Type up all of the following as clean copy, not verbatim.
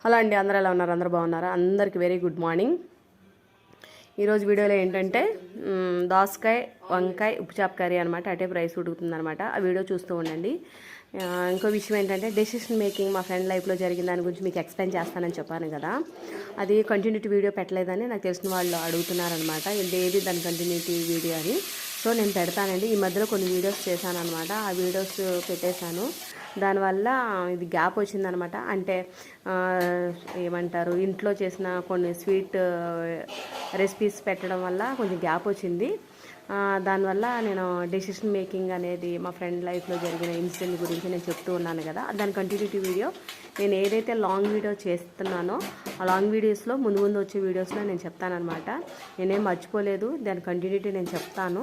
Hello అండి, అందరూ ఎలా ఉన్నారు? అందరూ బాగున్నారా? అందరికి వెరీ గుడ్ మార్నింగ్. ఈరోజు వీడియోలో ఏంటంటే దోసకాయ వంకాయ ఉప్పుచాప్ కర్రీ అనమాట. అటే రైస్ ఉడుకుతుందనమాట. ఆ వీడియో చూస్తూ ఉండండి. ఇంకో విషయం ఏంటంటే డెసిషన్ మేకింగ్ మా ఫ్రెండ్ లైఫ్లో జరిగిన దాని గురించి మీకు ఎక్స్ప్లెయిన్ చేస్తానని చెప్పాను కదా. అది కంటిన్యూటీ వీడియో పెట్టలేదని నాకు తెలిసిన వాళ్ళు అడుగుతున్నారనమాట. ఏది దాని కంటిన్యూటీ వీడియో అని. సో నేను పెడతానండి. ఈ మధ్యలో కొన్ని వీడియోస్ చేశాను అనమాట. ఆ వీడియోస్ పెట్టేశాను. దానివల్ల ఇది గ్యాప్ వచ్చిందనమాట. అంటే ఏమంటారు, ఇంట్లో చేసిన కొన్ని స్వీట్ రెసిపీస్ పెట్టడం వల్ల కొంచెం గ్యాప్ వచ్చింది. దానివల్ల నేను డెసిషన్ మేకింగ్ అనేది మా ఫ్రెండ్ లైఫ్లో జరిగిన ఇన్సిడెంట్ గురించి నేను చెప్తూ ఉన్నాను కదా. దాని కంటిన్యూటీ వీడియో నేను ఏదైతే లాంగ్ వీడియో చేస్తున్నానో ఆ లాంగ్ వీడియోస్లో ముందు వచ్చే వీడియోస్లో నేను చెప్తానమాట. నేనేం మర్చిపోలేదు. దాని కంటిన్యూటీ నేను చెప్తాను.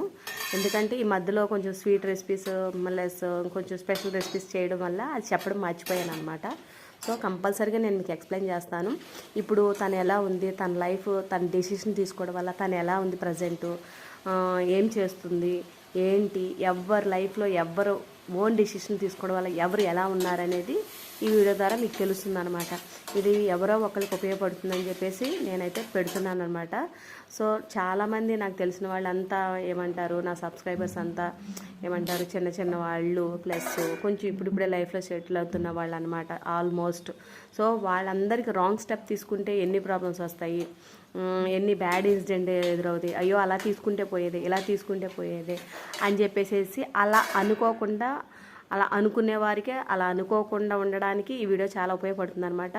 ఎందుకంటే ఈ మధ్యలో కొంచెం స్వీట్ రెసిపీస్ ప్లస్ కొంచెం స్పెషల్ రెసిపీస్ చేయడం వల్ల అది చెప్పడం మర్చిపోయాను అనమాట. సో కంపల్సరీగా నేను మీకు ఎక్స్ప్లెయిన్ చేస్తాను. ఇప్పుడు తను ఎలా ఉంది, తన లైఫ్, తన డెసిషన్ తీసుకోవడం వల్ల తను ఎలా ఉంది ప్రజెంటు, ఏం చేస్తుంది, ఏంటి, ఎవరి లైఫ్లో ఎవరు ఓన్ డెసిషన్ తీసుకోవడం వల్ల ఎవరు ఎలా ఉన్నారనేది ఈ వీడియో ద్వారా మీకు తెలుస్తుంది అనమాట. ఇది ఎవరో ఒకరికి ఉపయోగపడుతుందని చెప్పేసి నేనైతే పెడుతున్నాను అనమాట. సో చాలామంది నాకు తెలిసిన వాళ్ళంతా ఏమంటారు, నా సబ్స్క్రైబర్స్ అంతా ఏమంటారు, చిన్న చిన్న వాళ్ళు ప్లస్ కొంచెం ఇప్పుడిప్పుడే లైఫ్లో సెటిల్ అవుతున్న వాళ్ళు అనమాట ఆల్మోస్ట్. సో వాళ్ళందరికీ రాంగ్ స్టెప్ తీసుకుంటే ఎన్ని ప్రాబ్లమ్స్ వస్తాయి, ఎన్ని బ్యాడ్ ఇన్సిడెంట్ ఎదురవుతాయి, అయ్యో అలా తీసుకుంటే పోయేది, ఇలా తీసుకుంటే పోయేది అని చెప్పేసి అలా అనుకోకుండా, అలా అనుకునే వారికి అలా అనుకోకుండా ఉండడానికి ఈ వీడియో చాలా ఉపయోగపడుతుంది అనమాట.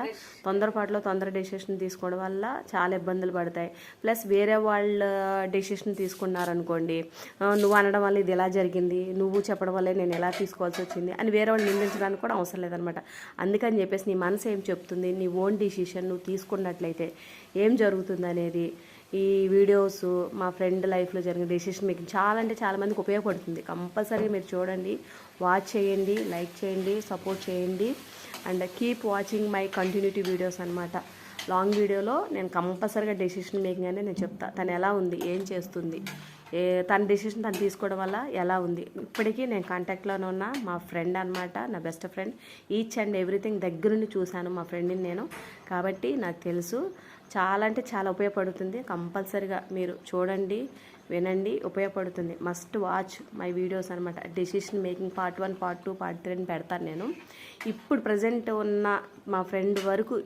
తొందరపాటులో తొందర డెసిషన్ తీసుకోవడం వల్ల చాలా ఇబ్బందులు పడతాయి. ప్లస్ వేరే వాళ్ళ డెసిషన్ తీసుకున్నారనుకోండి, నువ్వు అనడం వల్ల ఇది ఎలా జరిగింది, నువ్వు చెప్పడం వల్లే నేను ఎలా తీసుకోవాల్సి వచ్చింది అని వేరే వాళ్ళు నిందించడానికి కూడా అవసరం లేదనమాట. అందుకని చెప్పేసి నీ మనసు ఏం చెప్తుంది, నీ ఓన్ డెసిషన్ నువ్వు తీసుకున్నట్లయితే ఏం జరుగుతుంది అనేది ఈ వీడియోస్ మా ఫ్రెండ్ లైఫ్లో జరిగిన డెసిషన్ మేకింగ్ చాలా అంటే చాలా మందికి ఉపయోగపడుతుంది. కంపల్సరీగా మీరు చూడండి, వాచ్ చేయండి, లైక్ చేయండి, సపోర్ట్ చేయండి and keep watching my continuity videos అనమాట. లాంగ్ వీడియోలో నేను కంపల్సరీగా డెసిషన్ మేకింగ్ అనేది నేను చెప్తాను. తను ఎలా ఉంది, ఏం చేస్తుంది, తన డెసిషన్ తను తీసుకోవడం వల్ల ఎలా ఉంది. ఇప్పటికీ నేను కాంటాక్ట్లోనే ఉన్న మా ఫ్రెండ్ అనమాట, నా best friend. Each and everything దగ్గరుండి చూశాను మా ఫ్రెండ్ని నేను, కాబట్టి నాకు తెలుసు. చాలా అంటే చాలా ఉపయోగపడుతుంది. కంపల్సరీగా మీరు చూడండి, వినండి, ఉపయోగపడుతుంది. మస్ట్ వాచ్ మై వీడియోస్ అనమాట. Decision making part 1, part 2, part 3 అని పెడతాను నేను. ఇప్పుడు ప్రజెంట్ ఉన్న మా ఫ్రెండ్ వరకు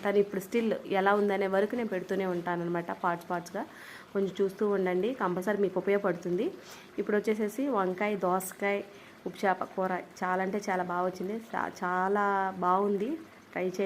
తను ఇప్పుడు స్టిల్ ఎలా ఉందనే వరకు నేను పెడుతూనే ఉంటాను అనమాట. పార్ట్స్గా కొంచెం చూస్తూ ఉండండి, కంపల్సరీ మీకు ఉపయోగపడుతుంది. ఇప్పుడు వచ్చేసేసి వంకాయ దోసకాయ ఉప్పు చేప కూర చాలా అంటే చాలా బాగా వచ్చింది. చాలా బాగుంది, ట్రై చేయండి.